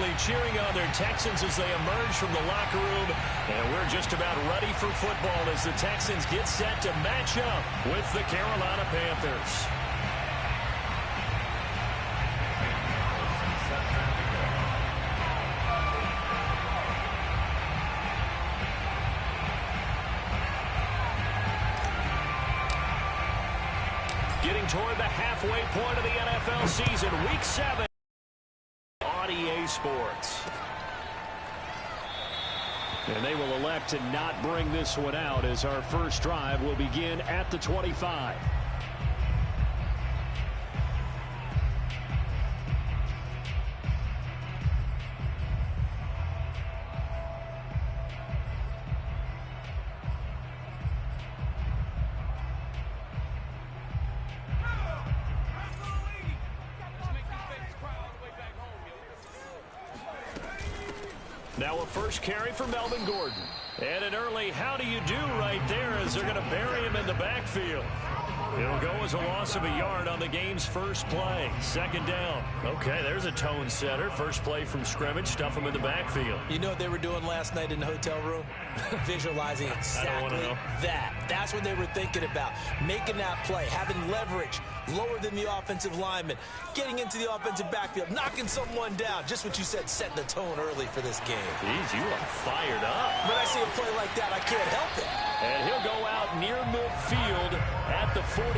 likely cheering on their Texans as they emerge from the locker room. And we're just about ready for football as the Texans get set to match up with the Carolina Panthers. Getting toward the halfway point of the NFL season, Week 7 on EA Sports. And they will elect to not bring this one out as our first drive will begin at the 25. Now a first carry for Melvin Gordon. And an early how do you do right there as they're going to bury him in the backfield. It'll go as a loss of a yard on the game's first play. Second down. Okay, there's a tone setter. First play from scrimmage. Stuff him in the backfield. You know what they were doing last night in the hotel room? Visualizing exactly that. That's what they were thinking about. Making that play, having leverage, lower than the offensive lineman, getting into the offensive backfield, knocking someone down. Just what you said, setting the tone early for this game. Jeez, you are fired up. When I see a play like that, I can't help it. And he'll go out near midfield at the 49.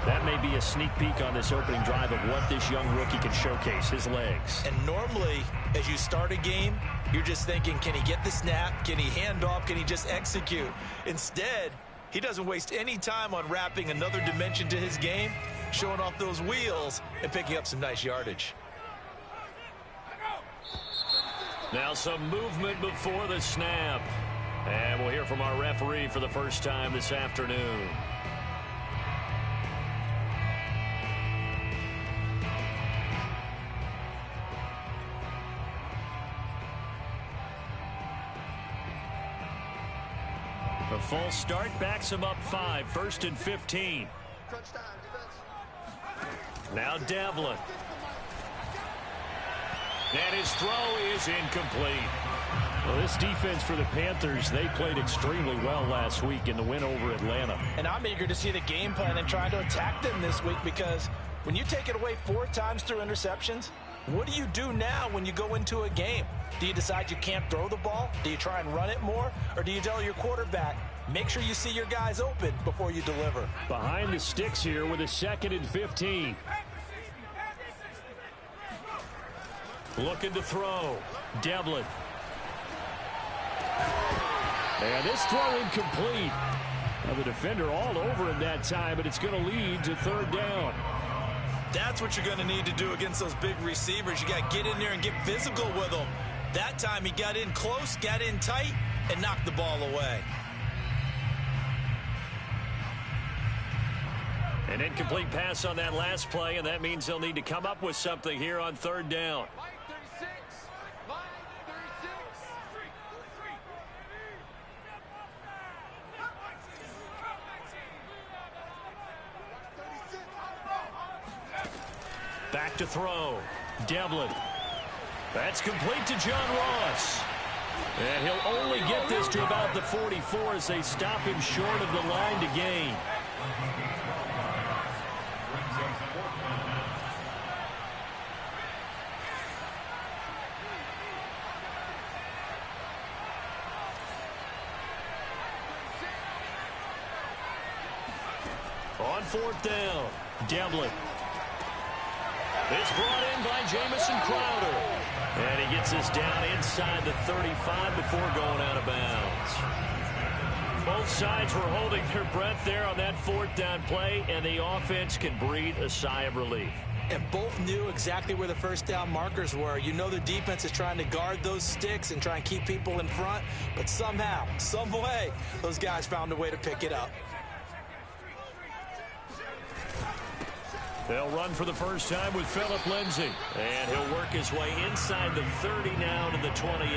That may be a sneak peek on this opening drive of what this young rookie can showcase, his legs. And normally, as you start a game, you're just thinking, can he get the snap? Can he hand off? Can he just execute? Instead, he doesn't waste any time on wrapping another dimension to his game, showing off those wheels, and picking up some nice yardage. Now some movement before the snap. And we'll hear from our referee for the first time this afternoon. The false start backs him up 5, 1st and 15. Now Devlin. And his throw is incomplete. Well, this defense for the Panthers, they played extremely well last week in the win over Atlanta. And I'm eager to see the game plan and try to attack them this week, because when you take it away 4 times through interceptions, what do you do now when you go into a game? Do you decide you can't throw the ball? Do you try and run it more? Or do you tell your quarterback, make sure you see your guys open before you deliver? Behind the sticks here with a 2nd and 15. Looking to throw. Devlin. And this throw incomplete. Now the defender all over him that time, but it's going to lead to 3rd down. That's what you're going to need to do against those big receivers. You got to get in there and get physical with them. That time he got in close, got in tight, and knocked the ball away. An incomplete pass on that last play, and that means they'll need to come up with something here on 3rd down. Back to throw. Devlin. That's complete to John Ross. And he'll only get this to about the 44 as they stop him short of the line to gain. On 4th down, Devlin. It's brought in by Jamison Crowder. And he gets us down inside the 35 before going out of bounds. Both sides were holding their breath there on that 4th down play, and the offense can breathe a sigh of relief. And both knew exactly where the 1st down markers were. You know the defense is trying to guard those sticks and try and keep people in front, but somehow, some way, those guys found a way to pick it up. They'll run for the first time with Phillip Lindsay. And he'll work his way inside the 30 now to the 28.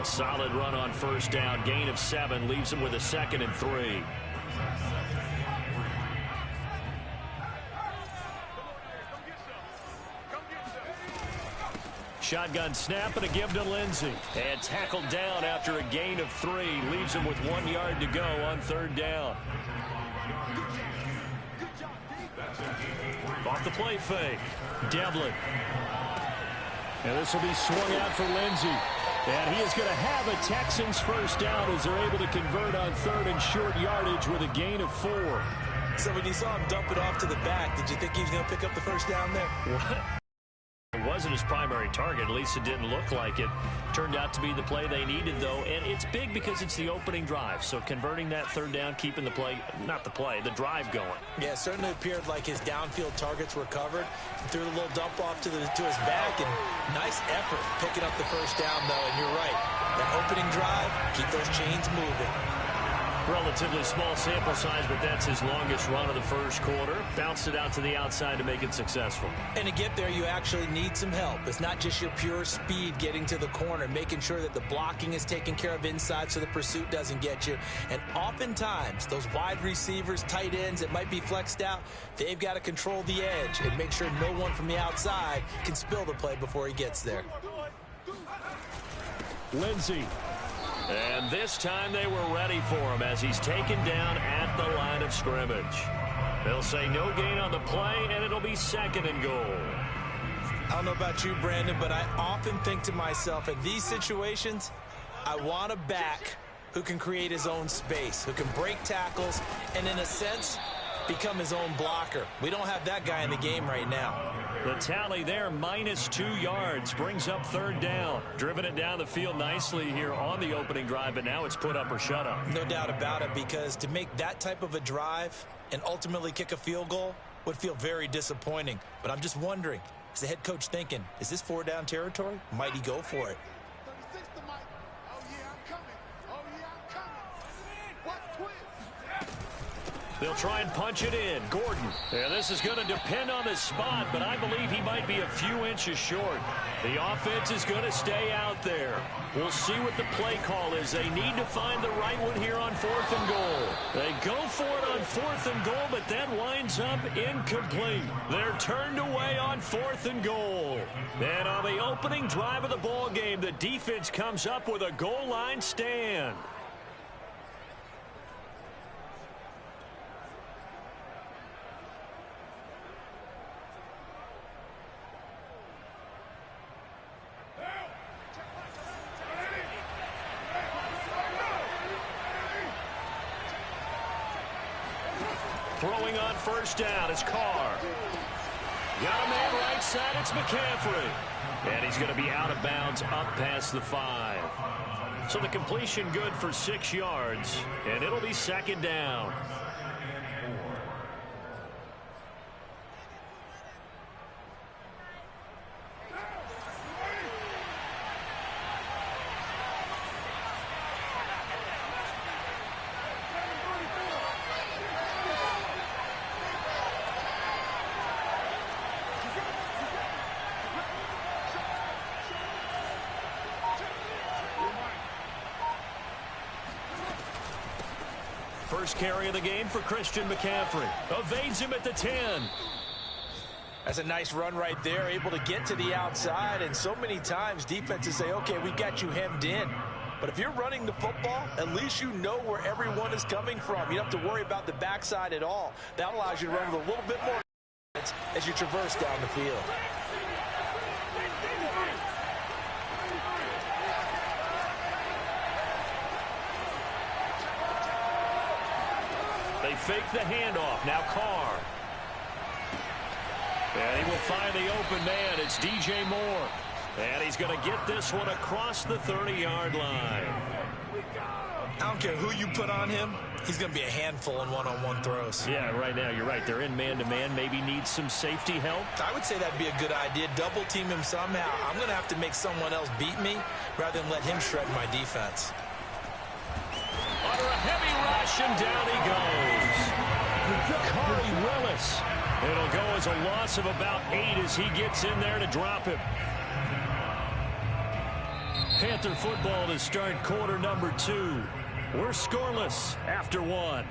A solid run on 1st down. Gain of 7 leaves him with a 2nd and 3. shotgun snap and a give to Lindsey. And tackled down after a gain of 3. Leaves him with 1 yard to go on 3rd down. Off the play fake. Devlin. And this will be swung out for Lindsey. And he is going to have a Texans first down as they're able to convert on 3rd and short yardage with a gain of 4. So when you saw him dump it off to the back, did you think he was going to pick up the first down there? What? It wasn't his primary target. At least it didn't look like it. Turned out to be the play they needed, though. And it's big because it's the opening drive. So converting that 3rd down, keeping the play, not the play, the drive going. Yeah, it certainly appeared like his downfield targets were covered. He threw the little dump off to his back, and nice effort picking up the first down, though. And you're right. That opening drive, keep those chains moving. Relatively small sample size, but that's his longest run of the first quarter. Bounced it out to the outside to make it successful. And to get there, you actually need some help. It's not just your pure speed getting to the corner, making sure that the blocking is taken care of inside so the pursuit doesn't get you. And oftentimes, those wide receivers, tight ends that might be flexed out, they've got to control the edge and make sure no one from the outside can spill the play before he gets there. Lindsey. And this time they were ready for him as he's taken down at the line of scrimmage. They'll say no gain on the play, and it'll be 2nd and goal. I don't know about you, Brandon, but I often think to myself, in these situations, I want a back who can create his own space, who can break tackles, and in a sense, become his own blocker. We don't have that guy in the game right now. The tally there, minus 2 yards, brings up 3rd down. Driven it down the field nicely here on the opening drive, but now it's put up or shut up. No doubt about it, because to make that type of a drive and ultimately kick a field goal would feel very disappointing. But I'm just wondering, is the head coach thinking, is this 4-down territory? Might he go for it? They'll try and punch it in. Gordon. And this is going to depend on the spot, but I believe he might be a few inches short. The offense is going to stay out there. We'll see what the play call is. They need to find the right one here on 4th and goal. They go for it on 4th and goal, but that winds up incomplete. They're turned away on 4th and goal. And on the opening drive of the ball game, the defense comes up with a goal line stand. Throwing on 1st down is Carr. Got a man right side, it's McCaffrey. And he's going to be out of bounds up past the 5. So the completion good for 6 yards, and it'll be 2nd down. First carry of the game for Christian McCaffrey. Evades him at the 10. That's a nice run right there, able to get to the outside. And so many times defenses say, okay, we got you hemmed in. But if you're running the football, at least you know where everyone is coming from. You don't have to worry about the backside at all. That allows you to run with a little bit more as you traverse down the field. They fake the handoff. Now Carr. And he will find the open man. It's DJ Moore. And he's going to get this one across the 30-yard line. I don't care who you put on him. He's going to be a handful in one-on-one throws. Yeah, right now you're right. They're in man-to-man. Maybe needs some safety help. I would say that'd be a good idea. Double team him somehow. I'm going to have to make someone else beat me rather than let him shred my defense. Under a heavy rush, and down he goes. Corey Willis. It'll go as a loss of about 8 as he gets in there to drop him. Panther football to start quarter number 2. We're scoreless after 1.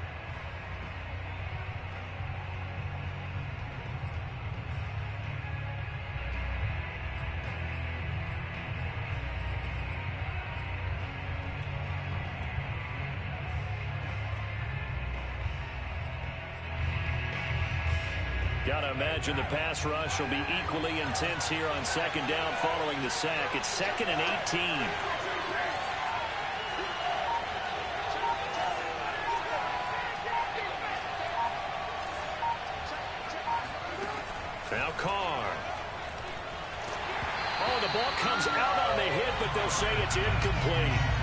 Got to imagine the pass rush will be equally intense here on second down following the sack. It's 2nd and 18. Now Carr. Oh, the ball comes out on the hit, but they'll say it's incomplete.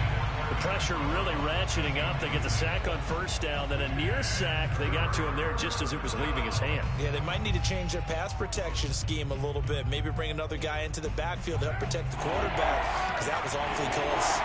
The pressure really ratcheting up. They get the sack on first down, then a near sack. They got to him there just as it was leaving his hand. Yeah, they might need to change their pass protection scheme a little bit. Maybe bring another guy into the backfield to help protect the quarterback, because that was awfully close.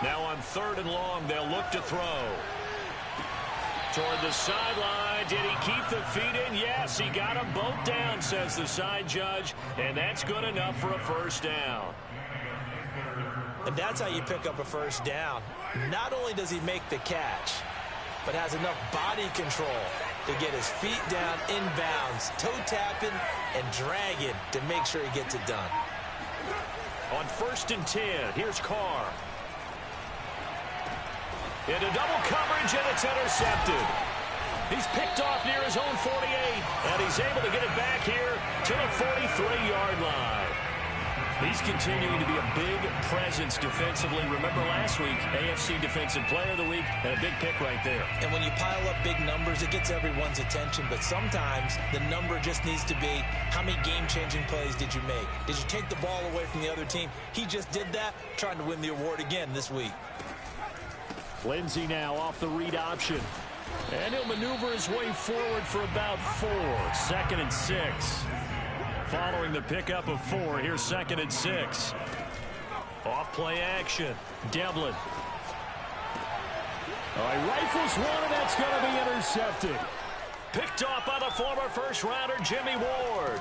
Now on 3rd and long, they'll look to throw. Toward the sideline. Did he keep the feet in? Yes, he got them both down, says the side judge. And that's good enough for a first down. And that's how you pick up a first down. Not only does he make the catch, but has enough body control to get his feet down inbounds, toe tapping and dragging to make sure he gets it done. On 1st and 10, here's Carr. Into double coverage, and it's intercepted. He's picked off near his own 48, and he's able to get it back here to the 43-yard line. He's continuing to be a big presence defensively. Remember last week, AFC Defensive Player of the Week, and a big pick right there. And when you pile up big numbers, it gets everyone's attention. But sometimes the number just needs to be, how many game-changing plays did you make? Did you take the ball away from the other team? He just did that, trying to win the award again this week. Lindsey now off the read option. And he'll maneuver his way forward for about 4. 2nd and 6. Following the pickup of 4, here's 2nd and 6. Off play action. Devlin. He rifles one, and that's going to be intercepted. Picked off by the former first-rounder Jimmy Ward.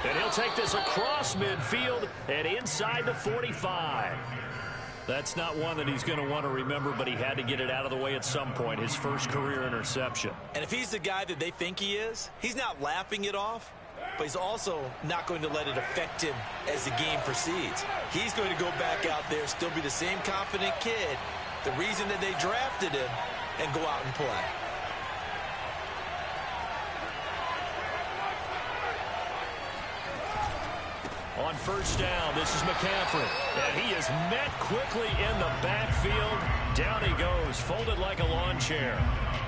And he'll take this across midfield and inside the 45. That's not one that he's going to want to remember, but he had to get it out of the way at some point, his first career interception. And if he's the guy that they think he is, he's not laughing it off, but he's also not going to let it affect him as the game proceeds. He's going to go back out there, still be the same confident kid, the reason that they drafted him, and go out and play. On first down, this is McCaffrey. And he is met quickly in the backfield. Down he goes, folded like a lawn chair.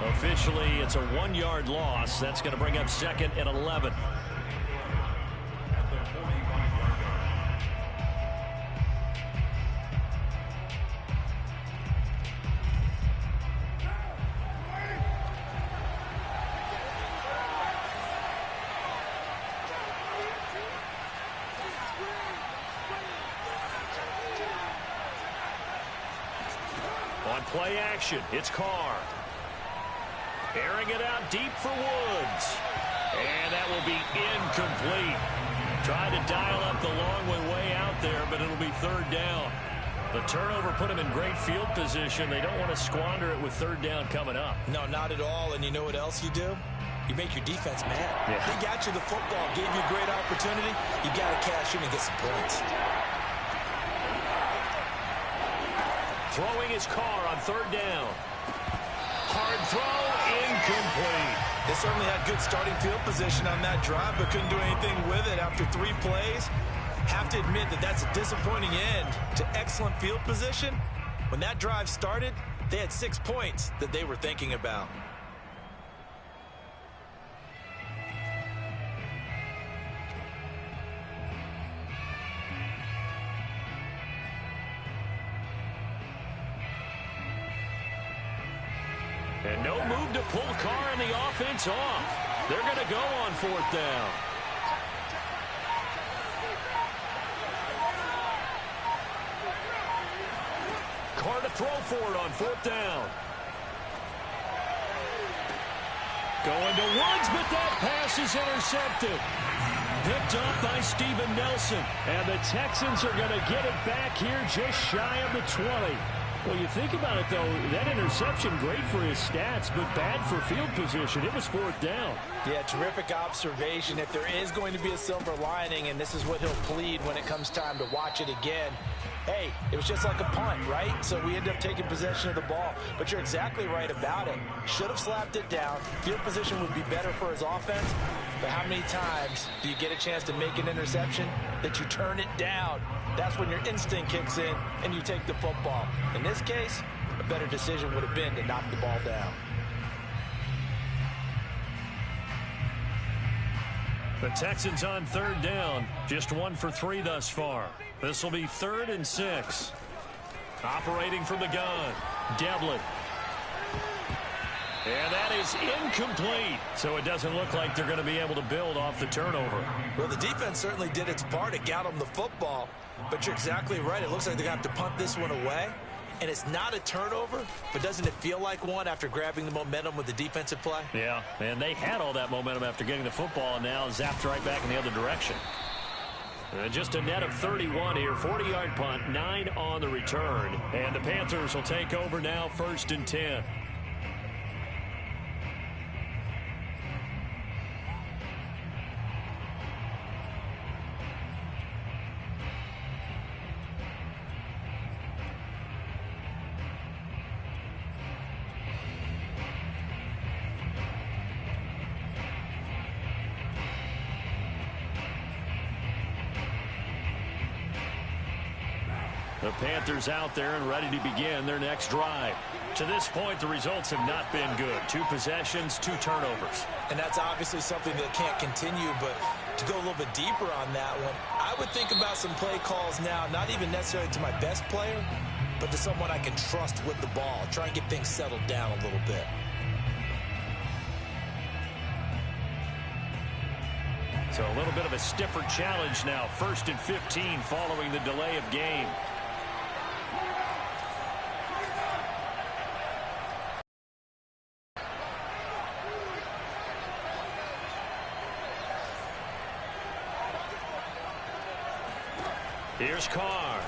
Officially, it's a 1-yard loss. That's going to bring up 2nd and 11. On play action, it's Carr. Airing it out deep for Woods. And that will be incomplete. Tried to dial up the long way out there, but it'll be 3rd down. The turnover put him in great field position. They don't want to squander it with 3rd down coming up. No, not at all. And you know what else you do? You make your defense mad. Yeah. They got you the football, gave you a great opportunity. You got to cash in and get some points. Throwing his Carr on 3rd down. Hard throw, incomplete. They certainly had good starting field position on that drive, but couldn't do anything with it after 3 plays. Have to admit that that's a disappointing end to excellent field position. When that drive started, they had 6 points that they were thinking about. And no move to pull Carr and the offense off. They're going to go on 4th down. Carr to throw for it on 4th down. Going to Woods, but that pass is intercepted. picked off by Steven Nelson. And the Texans are going to get it back here just shy of the 20. Well, you think about it, though, that interception, great for his stats, but bad for field position. It was fourth down. Yeah, terrific observation. If there is going to be a silver lining, and this is what he'll plead when it comes time to watch it again, hey, it was just like a punt, right? So we end up taking possession of the ball. But you're exactly right about it. Should have slapped it down. Field position would be better for his offense. But how many times do you get a chance to make an interception that you turn it down? That's when your instinct kicks in and you take the football. In this case, a better decision would have been to knock the ball down. The Texans on third down. Just 1 for 3 thus far. This will be 3rd and 6. Operating from the gun. Devlin. And that is incomplete. So it doesn't look like they're going to be able to build off the turnover. Well, the defense certainly did its part. It got them the football. But you're exactly right. It looks like they're going to have to punt this one away. And it's not a turnover, but doesn't it feel like one after grabbing the momentum with the defensive play? Yeah, and they had all that momentum after getting the football, and now zapped right back in the other direction. Just a net of 31 here, 40-yard punt, 9 on the return. And the Panthers will take over now, 1st and 10. The Panthers out there and ready to begin their next drive. To this point, the results have not been good. 2 possessions, 2 turnovers. And that's obviously something that can't continue, but to go a little bit deeper on that one, I would think about some play calls now, not even necessarily to my best player, but to someone I can trust with the ball. Try and get things settled down a little bit. So a little bit of a stiffer challenge now. 1st and 15 following the delay of game. Here's Carr.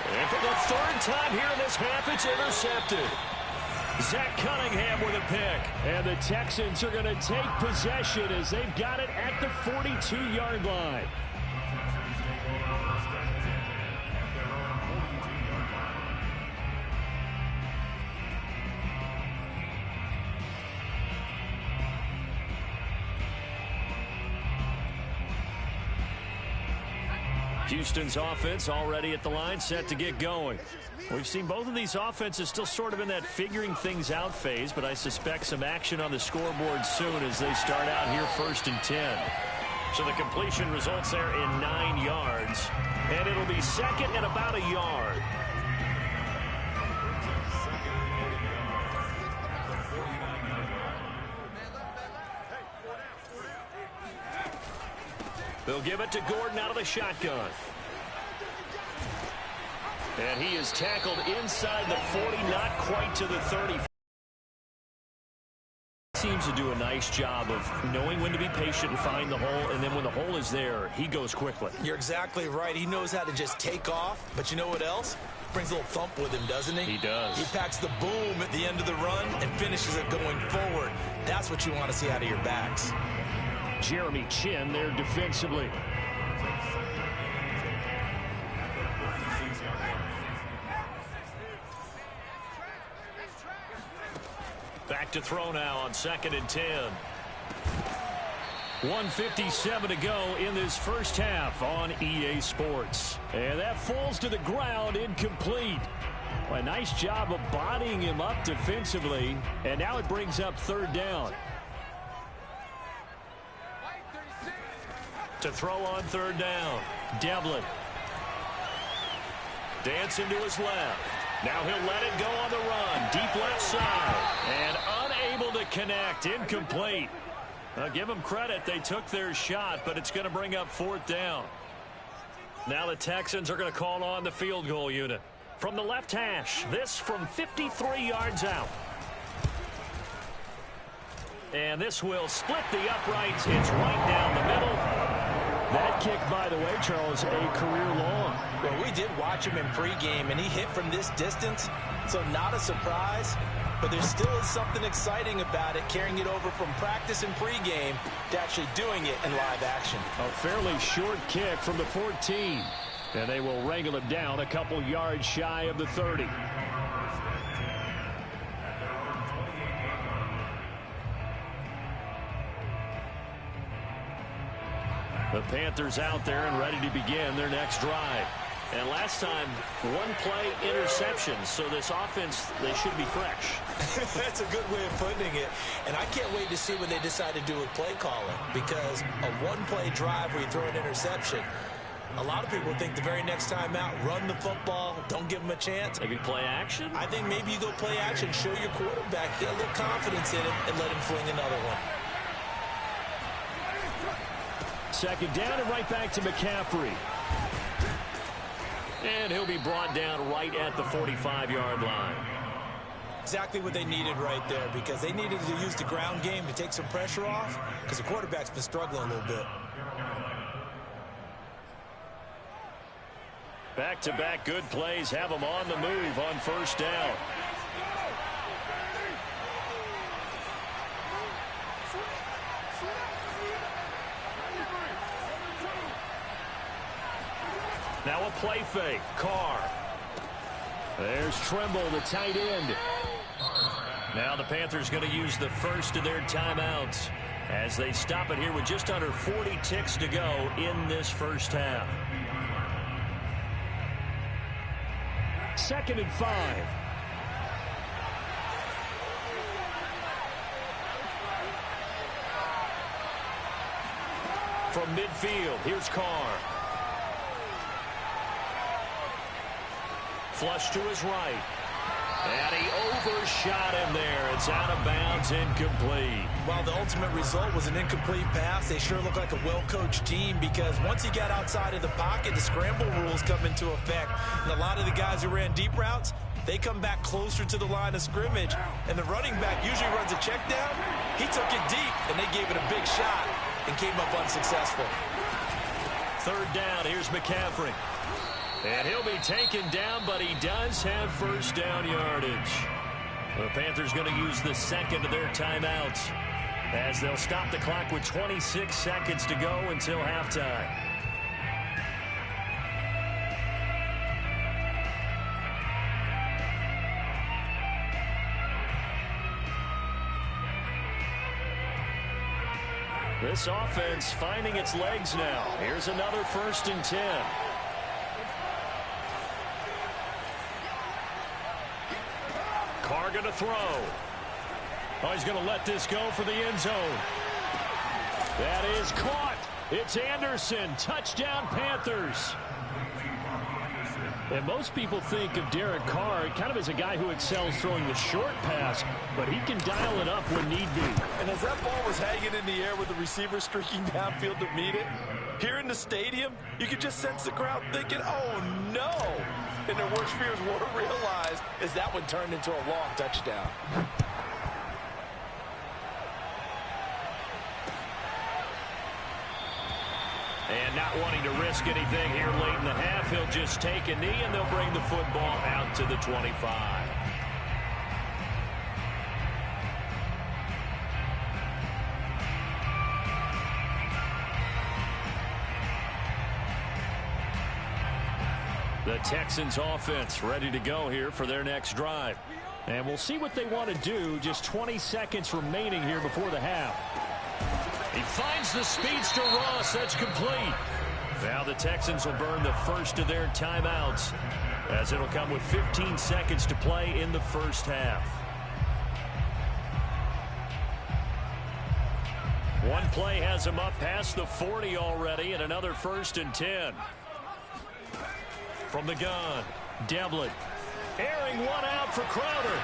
And for the 3rd time here in this half, it's intercepted. Zach Cunningham with a pick. And the Texans are going to take possession as they've got it at the 42-yard line. Houston's offense already at the line, set to get going. We've seen both of these offenses still sort of in that figuring things out phase, but I suspect some action on the scoreboard soon as they start out here 1st and 10. So the completion results there in 9 yards, and it'll be 2nd and about a yard. They'll give it to Gordon out of the shotgun. And he is tackled inside the 40, not quite to the 30. Seems to do a nice job of knowing when to be patient and find the hole, and then when the hole is there, he goes quickly. You're exactly right. He knows how to just take off, but you know what else? Brings a little thump with him, doesn't he? He does. He packs the boom at the end of the run and finishes it going forward. That's what you want to see out of your backs. Jeremy Chin there defensively. Back to throw now on 2nd and 10. 1:57 to go in this first half on EA Sports. And that falls to the ground, incomplete. A nice job of bodying him up defensively. And now it brings up 3rd down. To throw on 3rd down, Devlin. Dancing to his left. Now he'll let it go on the run. Deep left side. And unable to connect. Incomplete. I'll give them credit. They took their shot, but it's going to bring up 4th down. Now the Texans are going to call on the field goal unit. From the left hash, this from 53 yards out. And this will split the uprights. It's right down the middle. That kick, by the way, Charles, a career long. Well, we did watch him in pregame, and he hit from this distance, so not a surprise. But there still is something exciting about it, carrying it over from practice and pregame to actually doing it in live action. A fairly short kick from the 14. And they will wrangle him down a couple yards shy of the 30. The Panthers out there and ready to begin their next drive. And last time, one play interception, so this offense, they should be fresh. That's a good way of putting it. And I can't wait to see what they decide to do with play calling, because a one-play drive where you throw an interception, a lot of people think the very next time out, run the football, don't give them a chance. Maybe play action? I think maybe you go play action, show your quarterback, get a little confidence in him, and let him fling another one. Second down and right back to McCaffrey. And he'll be brought down right at the 45-yard line. Exactly what they needed right there, because they needed to use the ground game to take some pressure off, because the quarterback's been struggling a little bit. Back-to-back good plays have them on the move on first down. Now a play fake. Carr. There's Tremble, the tight end. Now the Panthers going to use the first of their timeouts as they stop it here with just under 40 ticks to go in this first half. 2nd and 5. From midfield, here's Carr. Flush to his right. And he overshot him there. It's out of bounds, incomplete. While the ultimate result was an incomplete pass, they sure look like a well-coached team, because once he got outside of the pocket, the scramble rules come into effect. And a lot of the guys who ran deep routes, they come back closer to the line of scrimmage. And the running back usually runs a check down. He took it deep, and they gave it a big shot and came up unsuccessful. Third down, here's McCaffrey. And he'll be taken down, but he does have first down yardage. The Panthers going to use the second of their timeouts as they'll stop the clock with 26 seconds to go until halftime. This offense finding its legs now. Here's another 1st and 10. Carr going to throw. Oh, he's going to let this go for the end zone. That is caught. It's Anderson. Touchdown, Panthers. And most people think of Derek Carr kind of as a guy who excels throwing the short pass, but he can dial it up when need be. And as that ball was hanging in the air with the receiver streaking downfield to meet it, here in the stadium, you could just sense the crowd thinking, oh, no. And their worst fears were realized as that one turned into a long touchdown. And not wanting to risk anything here late in the half, he'll just take a knee, and they'll bring the football out to the 25. The Texans offense ready to go here for their next drive. And we'll see what they want to do. Just 20 seconds remaining here before the half. He finds the speedster Ross. That's complete. Now the Texans will burn the first of their timeouts, as it'll come with 15 seconds to play in the first half. One play has him up past the 40 already, and another 1st and 10. From the gun, Devlin. Airing one out for Crowder.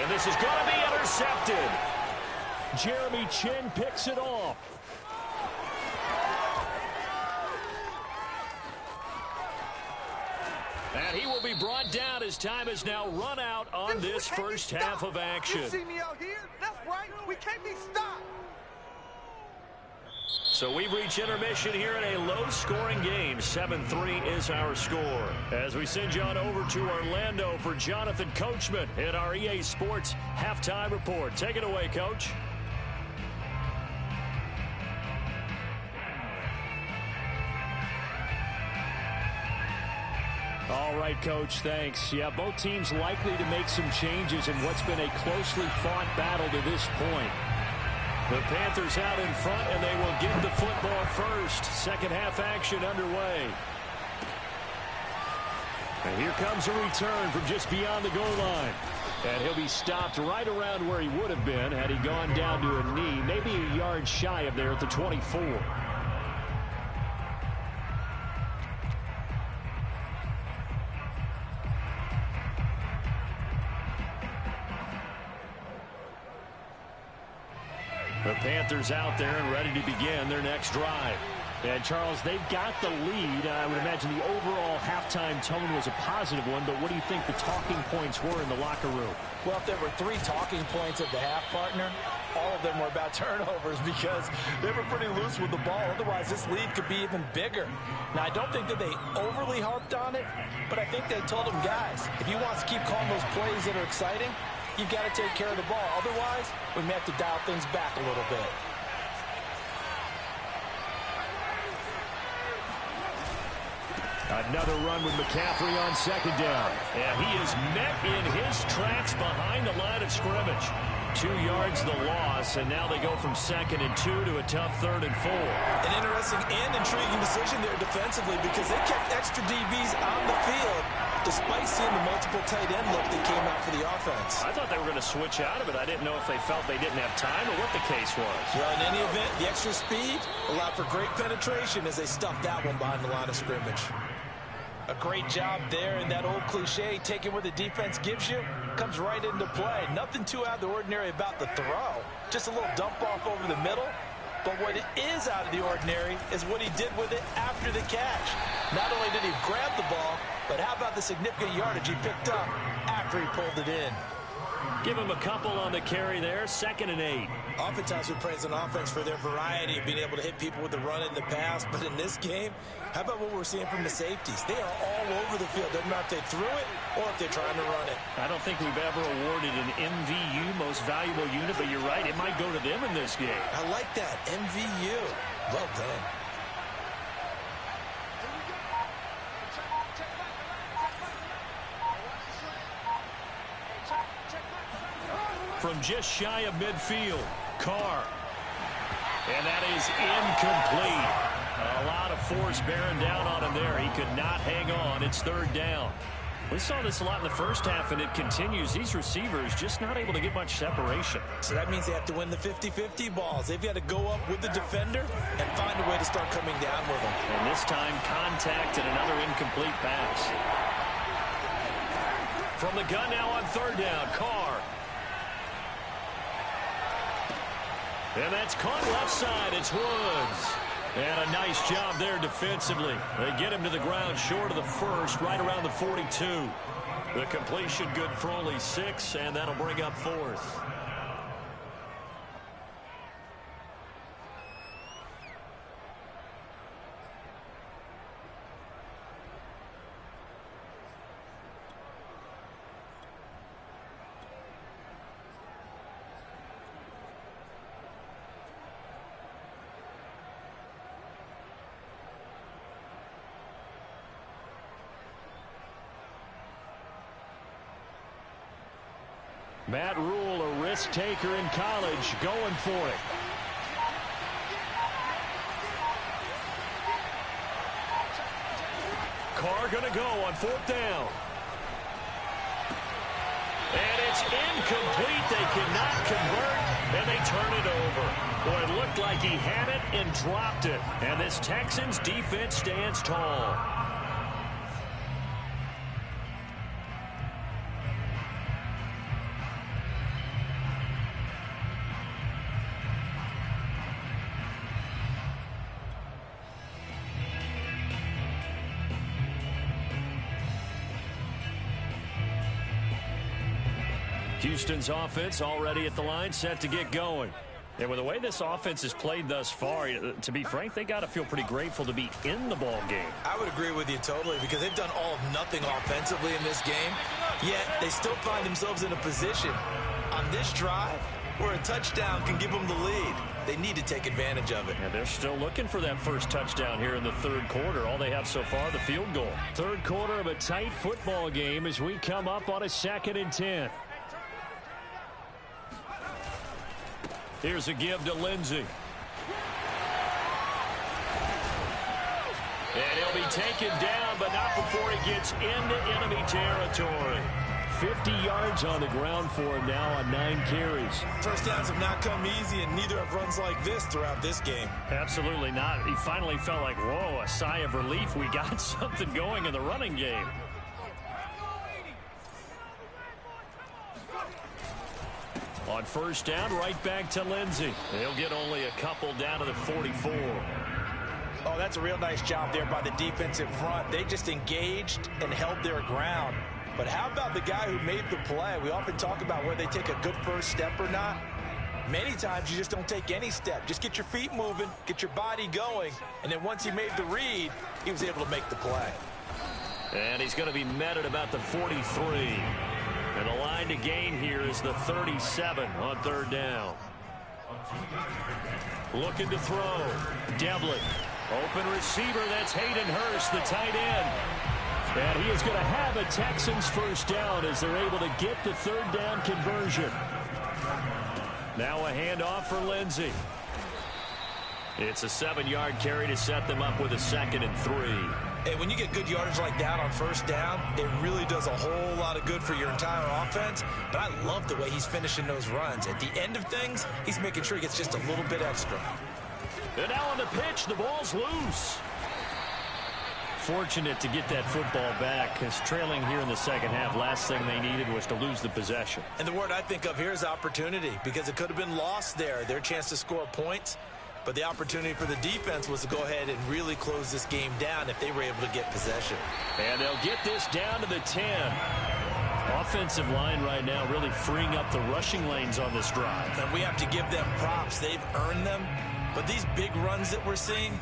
And this is going to be intercepted. Jeremy Chin picks it off. And he will be brought down as time is now run out on this first half of action. You see me out here? That's right. We can't be stopped. So we've reached intermission here in a low-scoring game. 7-3 is our score. As we send you on over to Orlando for Jonathan Coachman in our EA Sports Halftime Report. Take it away, Coach. All right, Coach, thanks. Yeah, both teams likely to make some changes in what's been a closely fought battle to this point. The Panthers out in front, and they will get the football first. Second half action underway. And here comes a return from just beyond the goal line. And he'll be stopped right around where he would have been had he gone down to a knee, maybe a yard shy of there at the 24. The Panthers out there and ready to begin their next drive. And, Charles, they've got the lead. I would imagine the overall halftime tone was a positive one, but what do you think the talking points were in the locker room? Well, if there were 3 talking points at the half, partner, all of them were about turnovers because they were pretty loose with the ball. Otherwise, this lead could be even bigger. Now, I don't think that they overly harped on it, but I think they told them, guys, if you want to keep calling those plays that are exciting, you've got to take care of the ball. Otherwise, we may have to dial things back a little bit. Another run with McCaffrey on second down. And he is met in his tracks behind the line of scrimmage. 2 yards the loss, and now they go from 2nd and 2 to a tough 3rd and 4. An interesting and intriguing decision there defensively because they kept extra DBs on the field despite seeing the multiple tight end look that came out for the offense. I thought they were going to switch out of it. I didn't know if they felt they didn't have time or what the case was. Well, in any event, the extra speed allowed for great penetration as they stuffed that one behind the line of scrimmage. A great job there, and that old cliche, taking what the defense gives you, comes right into play. Nothing too out of the ordinary about the throw. Just a little dump off over the middle. But what is out of the ordinary is what he did with it after the catch. Not only did he grab the ball, but how about the significant yardage he picked up after he pulled it in? Give him a couple on the carry there, 2nd and 8. Oftentimes we praise an offense for their variety of being able to hit people with the run in the pass, but in this game, how about what we're seeing from the safeties? They are all over the field. Doesn't matter if they threw it or if they're trying to run it. I don't think we've ever awarded an MVU, most valuable unit, but you're right, it might go to them in this game. I like that, MVU. Well done. From just shy of midfield, Carr. And that is incomplete. A lot of force bearing down on him there. He could not hang on. It's 3rd down. We saw this a lot in the first half, and it continues. These receivers just not able to get much separation. So that means they have to win the 50-50 balls. They've got to go up with the defender and find a way to start coming down with them. And this time, contact and another incomplete pass. From the gun now on 3rd down, Carr. And that's caught left side. It's Woods. And a nice job there defensively. They get him to the ground short of the first, right around the 42. The completion good for only 6, and that'll bring up 4th. Matt Rule, a risk taker in college, going for it. Carr going to go on 4th down. And it's incomplete. They cannot convert, and they turn it over. Boy, it looked like he had it and dropped it. And this Texans defense stands tall. Houston's offense already at the line, set to get going. And with the way this offense has played thus far, to be frank, they got to feel pretty grateful to be in the ball game. I would agree with you totally because they've done all of nothing offensively in this game, yet they still find themselves in a position on this drive where a touchdown can give them the lead. They need to take advantage of it. And they're still looking for that first touchdown here in the third quarter. All they have so far, the field goal. Third quarter of a tight football game as we come up on a 2nd and 10. Here's a give to Lindsey. And he'll be taken down, but not before he gets into enemy territory. 50 yards on the ground for him now on 9 carries. First downs have not come easy, and neither have runs like this throughout this game. Absolutely not. He finally felt like, whoa, a sigh of relief. We got something going in the running game. On first down, right back to Lindsey. He'll get only a couple down to the 44. Oh, that's a real nice job there by the defensive front. They just engaged and held their ground. But how about the guy who made the play? We often talk about whether they take a good first step or not. Many times you just don't take any step. Just get your feet moving, get your body going, and then once he made the read, he was able to make the play. And he's going to be met at about the 43. And the line to gain here is the 37 on third down. Looking to throw. Devlin. Open receiver. That's Hayden Hurst, the tight end. And he is going to have a Texans first down as they're able to get the third down conversion. Now a handoff for Lindsey. It's a 7-yard carry to set them up with a 2nd and 3. Hey, when you get good yardage like that on first down, it really does a whole lot of good for your entire offense. But I love the way he's finishing those runs. At the end of things, he's making sure he gets just a little bit extra. And now on the pitch, the ball's loose. Fortunate to get that football back, because trailing here in the second half, last thing they needed was to lose the possession. And the word I think of here is opportunity, because it could have been lost there. Their chance to score points. But the opportunity for the defense was to go ahead and really close this game down if they were able to get possession. And they'll get this down to the 10. Offensive line right now really freeing up the rushing lanes on this drive. And we have to give them props. They've earned them. But these big runs that we're seeing,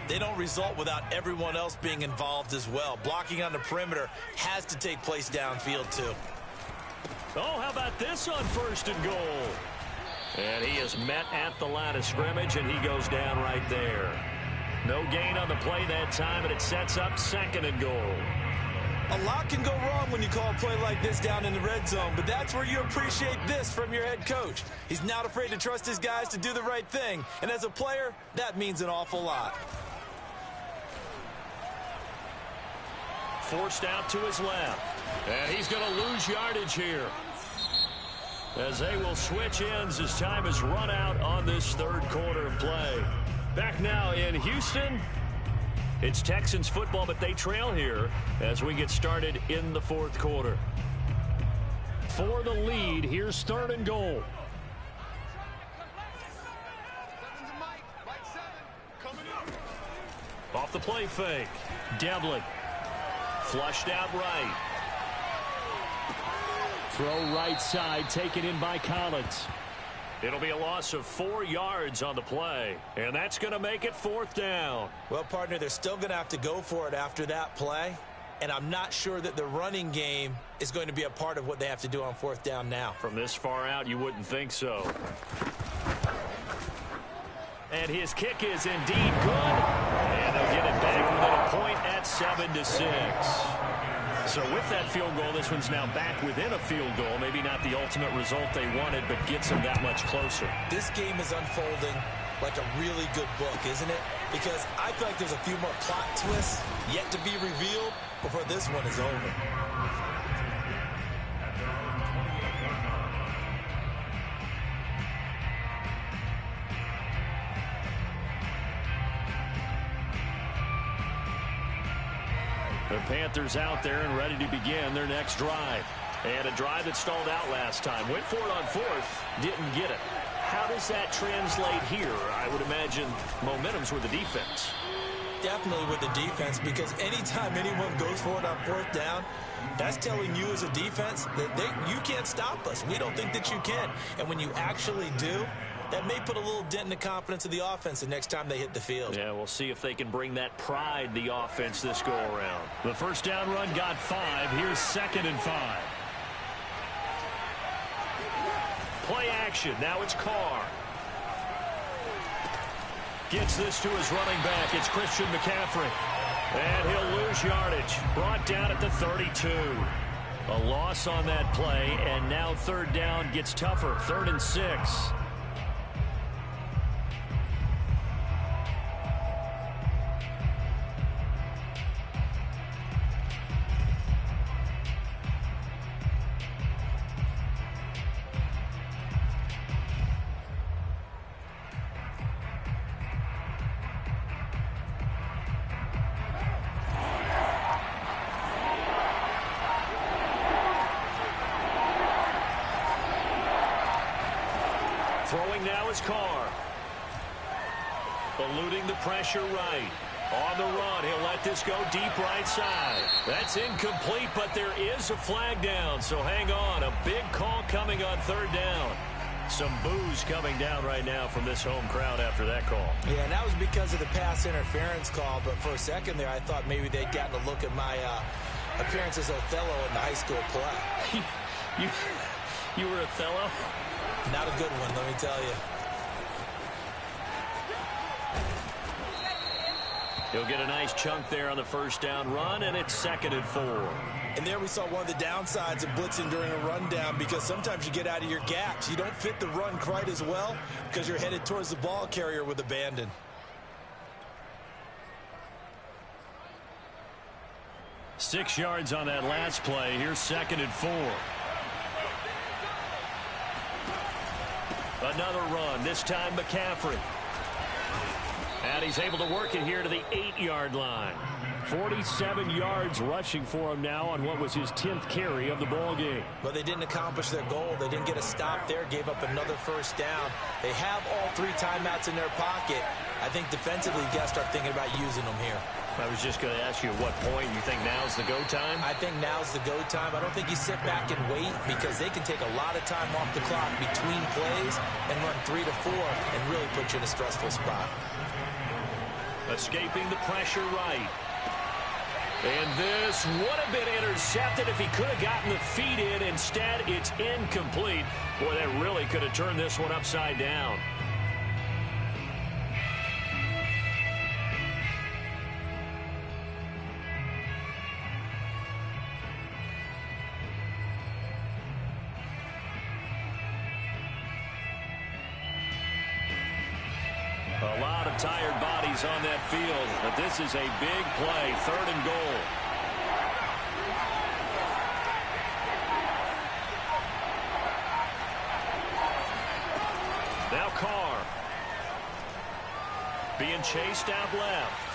they don't result without everyone else being involved as well. Blocking on the perimeter has to take place downfield too. Oh, how about this on first and goal? And he is met at the line of scrimmage, and he goes down right there. No gain on the play that time, and it sets up 2nd and goal. A lot can go wrong when you call a play like this down in the red zone, but that's where you appreciate this from your head coach. He's not afraid to trust his guys to do the right thing, and as a player, that means an awful lot. Forced out to his left, and he's going to lose yardage here, as they will switch ends as time has run out on this third quarter of play. Back now in Houston, it's Texans football, but they trail here as we get started in the fourth quarter. For the lead, here's 3rd and goal. Off the play fake, Devlin. Flushed out right. Throw right side, taken in by Collins. It'll be a loss of 4 yards on the play, and that's going to make it 4th down. Well, partner, they're still going to have to go for it after that play, and I'm not sure that the running game is going to be a part of what they have to do on 4th down now. From this far out, you wouldn't think so. And his kick is indeed good, and they'll get it back within a point at 7-6. So with that field goal, this one's now back within a field goal. Maybe not the ultimate result they wanted, but gets them that much closer. This game is unfolding like a really good book, isn't it? Because I feel like there's a few more plot twists yet to be revealed before this one is over. The Panthers out there and ready to begin their next drive. And a drive that stalled out last time. Went for it on 4th, didn't get it. How does that translate here? I would imagine momentum's with the defense. Definitely with the defense, because anytime anyone goes for it on fourth down, that's telling you as a defense that you can't stop us. We don't think that you can. And when you actually do, that may put a little dent in the confidence of the offense the next time they hit the field. Yeah, we'll see if they can bring that pride, the offense, this go-around. The first down run got 5. Here's 2nd and 5. Play action. Now it's Carr. Gets this to his running back. It's Christian McCaffrey. And he'll lose yardage. Brought down at the 32. A loss on that play, and now third down gets tougher. 3rd and 6. Throwing now is Carr. Eluding the pressure right. On the run, he'll let this go deep right side. That's incomplete, but there is a flag down, so hang on. A big call coming on third down. Some boos coming down right now from this home crowd after that call. Yeah, and that was because of the pass interference call, but for a second there I thought maybe they'd gotten a look at my appearance as Othello in the high school play. You were Othello? Not a good one, let me tell you. He'll get a nice chunk there on the first down run, and it's 2nd and 4. And there we saw one of the downsides of blitzing during a rundown, because sometimes you get out of your gaps. You don't fit the run quite as well because you're headed towards the ball carrier with abandon. Six yards on that last play. Here's 2nd and 4. Another run, this time McCaffrey. And he's able to work it here to the 8-yard line. 47 yards rushing for him now on what was his 10th carry of the ball game. But they didn't accomplish their goal. They didn't get a stop there, gave up another first down. They have all 3 timeouts in their pocket. I think defensively, you got to start thinking about using them here. I was just going to ask you at what point you think now's the go time? I think now's the go time. I don't think you sit back and wait, because they can take a lot of time off the clock between plays and run 3 to 4 and really put you in a stressful spot. Escaping the pressure right. And this would have been intercepted if he could have gotten the feet in. Instead, it's incomplete. Boy, that really could have turned this one upside down. A lot of tired bodies on that field, but this is a big play, 3rd and goal. Now Carr. Being chased out left.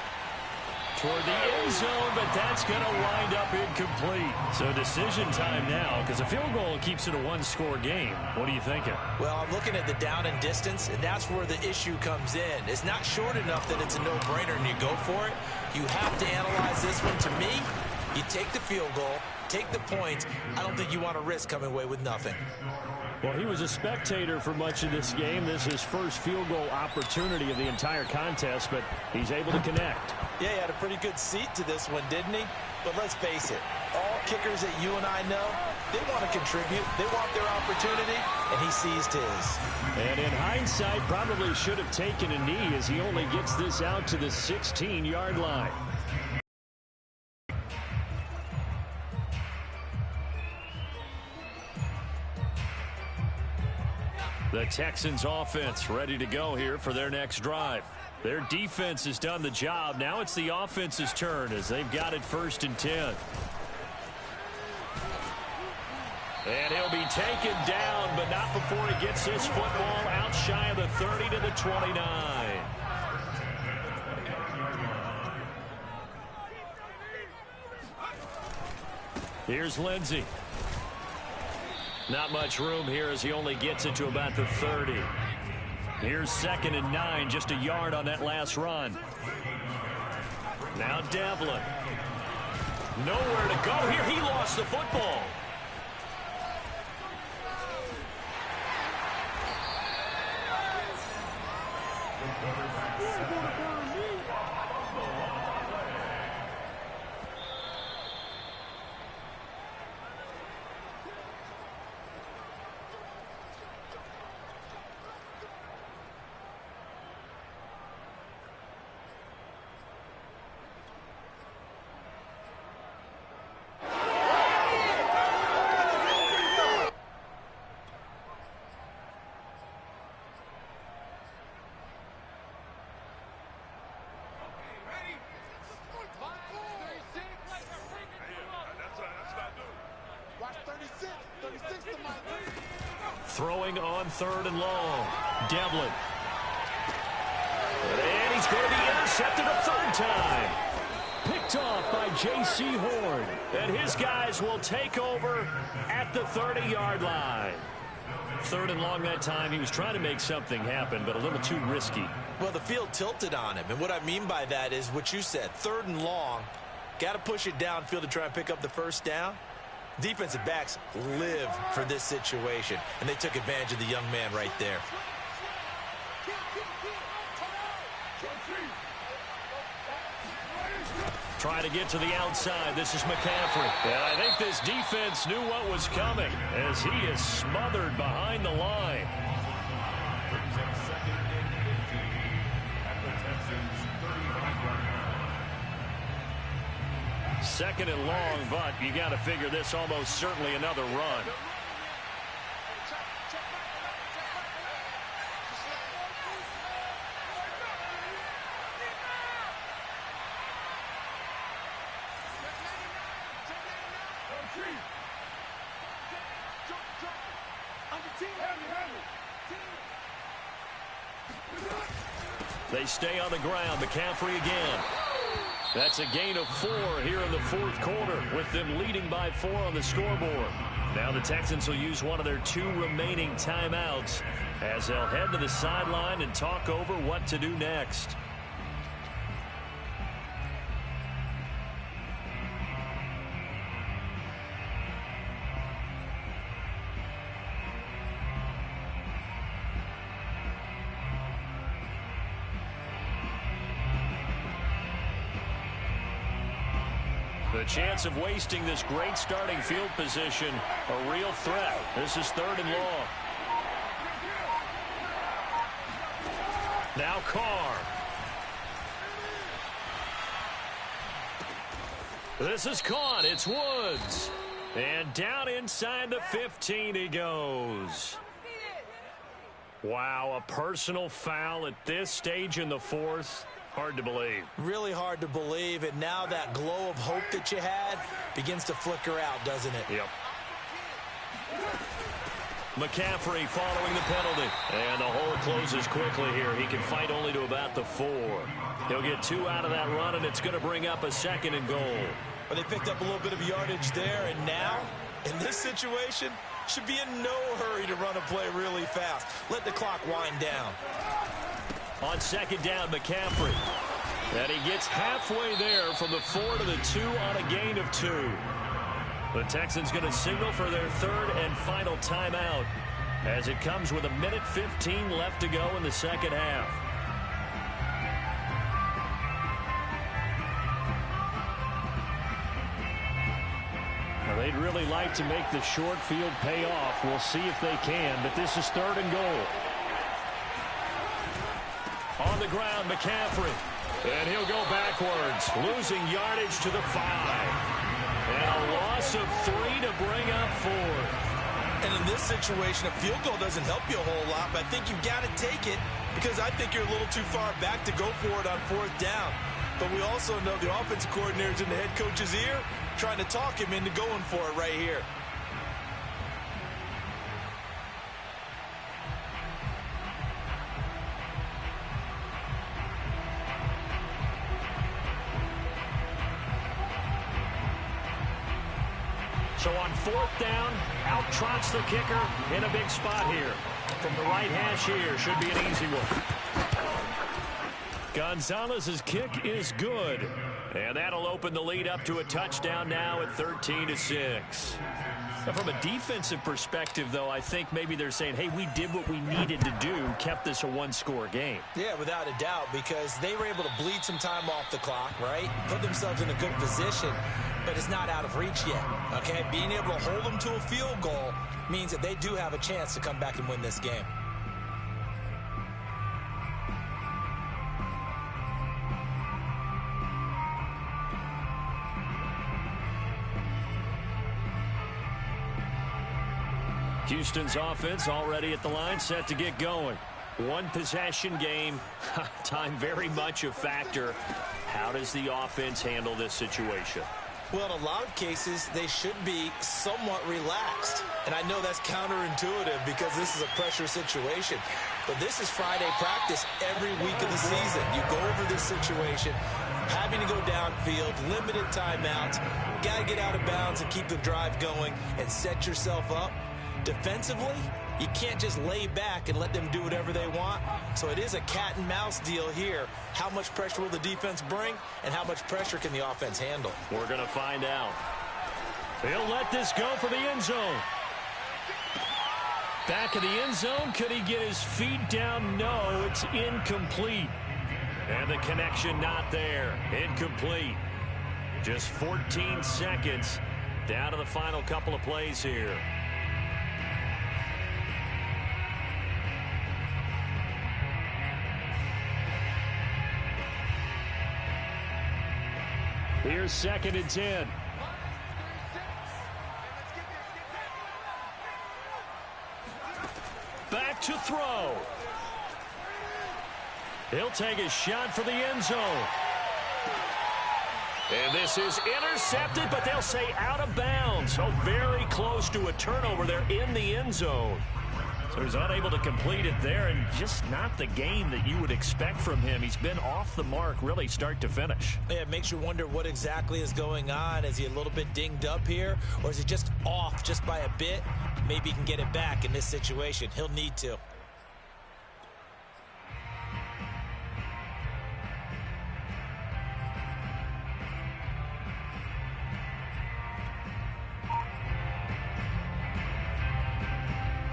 Toward the end zone, but that's going to wind up incomplete. So decision time now, because a field goal keeps it a 1-score game. What are you thinking? Well, I'm looking at the down and distance, and that's where the issue comes in. It's not short enough that it's a no-brainer and you go for it. You have to analyze this one. To me, you take the field goal, take the points. I don't think you want to risk coming away with nothing. Well, he was a spectator for much of this game. This is his first field goal opportunity of the entire contest, but he's able to connect. Yeah, he had a pretty good seat to this one, didn't he? But let's face it, all kickers that you and I know, they want to contribute. They want their opportunity, and he seized his. And in hindsight, probably should have taken a knee as he only gets this out to the 16-yard line. The Texans offense ready to go here for their next drive. Their defense has done the job. Now it's the offense's turn as they've got it 1st and 10. And he'll be taken down, but not before he gets his football out shy of the 30 to the 29. Here's Lindsey. Not much room here as he only gets it to about the 30. Here's 2nd and 9, just a yard on that last run. Now Devlin. Nowhere to go here. He lost the football. Throwing on 3rd and long. Devlin. And he's going to be intercepted a 3rd time. Picked off by J.C. Horn. And his guys will take over at the 30-yard line. 3rd and long that time. He was trying to make something happen, but a little too risky. Well, the field tilted on him. And what I mean by that is what you said. 3rd and long. Got to push it downfield to try and pick up the 1st down. Defensive backs live for this situation, and they took advantage of the young man right there. Trying to get to the outside. This is McCaffrey. And I think this defense knew what was coming as he is smothered behind the line. Second and long, but you got to figure this almost certainly another run. They stay on the ground. McCaffrey again. That's a gain of 4 here in the 4th quarter, with them leading by 4 on the scoreboard. Now the Texans will use one of their 2 remaining timeouts as they'll head to the sideline and talk over what to do next. The chance of wasting this great starting field position, a real threat. This is 3rd and long. Now Carr. This is caught. It's Woods. And down inside the 15 he goes. Wow, a personal foul at this stage in the 4th. Hard to believe. Really hard to believe. And now that glow of hope that you had begins to flicker out, doesn't it? Yep. McCaffrey following the penalty. And the hole closes quickly here. He can fight only to about the 4. He'll get 2 out of that run, and it's going to bring up a 2nd and goal. But they picked up a little bit of yardage there, and now, in this situation, should be in no hurry to run a play really fast. Let the clock wind down. On 2nd down, McCaffrey. And he gets halfway there from the 4 to the 2 on a gain of 2. The Texans going to signal for their 3rd and final timeout as it comes with 1:15 left to go in the 2nd half. Now, they'd really like to make the short field pay off. We'll see if they can, but this is 3rd and goal. On the ground, McCaffrey. And he'll go backwards, losing yardage to the 5. And a loss of 3 to bring up 4. And in this situation, a field goal doesn't help you a whole lot, but I think you've got to take it because I think you're a little too far back to go for it on 4th down. But we also know the offensive coordinator's in the head coach's ear, trying to talk him into going for it right here. So on 4th down, out trots the kicker in a big spot here. From the right hash here, should be an easy one. Gonzalez's kick is good. And that'll open the lead up to a touchdown now at 13-6. Now, from a defensive perspective, though, I think maybe they're saying, hey, we did what we needed to do, kept this a one-score game. Yeah, without a doubt, because they were able to bleed some time off the clock, right? Put themselves in a good position, but it's not out of reach yet, okay? Being able to hold them to a field goal means that they do have a chance to come back and win this game. Houston's offense already at the line, set to get going. One possession game, time very much a factor. How does the offense handle this situation? Well, in a lot of cases, they should be somewhat relaxed. And I know that's counterintuitive because this is a pressure situation. But this is Friday practice every week of the season. You go over this situation, having to go downfield, limited timeouts, got to get out of bounds and keep the drive going and set yourself up. Defensively, you can't just lay back and let them do whatever they want. So it is a cat and mouse deal here. How much pressure will the defense bring, and how much pressure can the offense handle? We're going to find out. He'll let this go for the end zone. Back of the end zone. Could he get his feet down? No, it's incomplete. And the connection not there. Incomplete. Just 14 seconds down to the final couple of plays here. Here's 2nd and 10. Back to throw. He'll take a shot for the end zone. And this is intercepted, but they'll say out of bounds. So very close to a turnover there in the end zone. So he's unable to complete it there, and just not the game that you would expect from him. He's been off the mark really start to finish. Yeah, it makes you wonder what exactly is going on. Is he a little bit dinged up here, or is he just off just by a bit? Maybe he can get it back in this situation. He'll need to.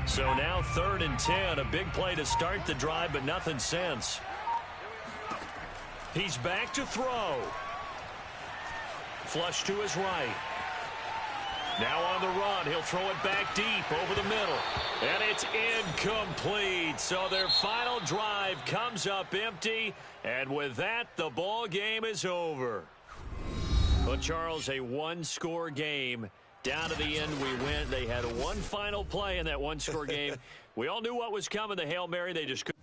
So now 3rd and 10, a big play to start the drive, but nothing since. He's back to throw. Flush to his right. Now on the run, he'll throw it back deep over the middle. And it's incomplete. So their final drive comes up empty. And with that, the ball game is over. Well, Charles, a one-score game. Down to the end, we went. They had one final play in that one-score game. We all knew what was coming, the Hail Mary. They just couldn't.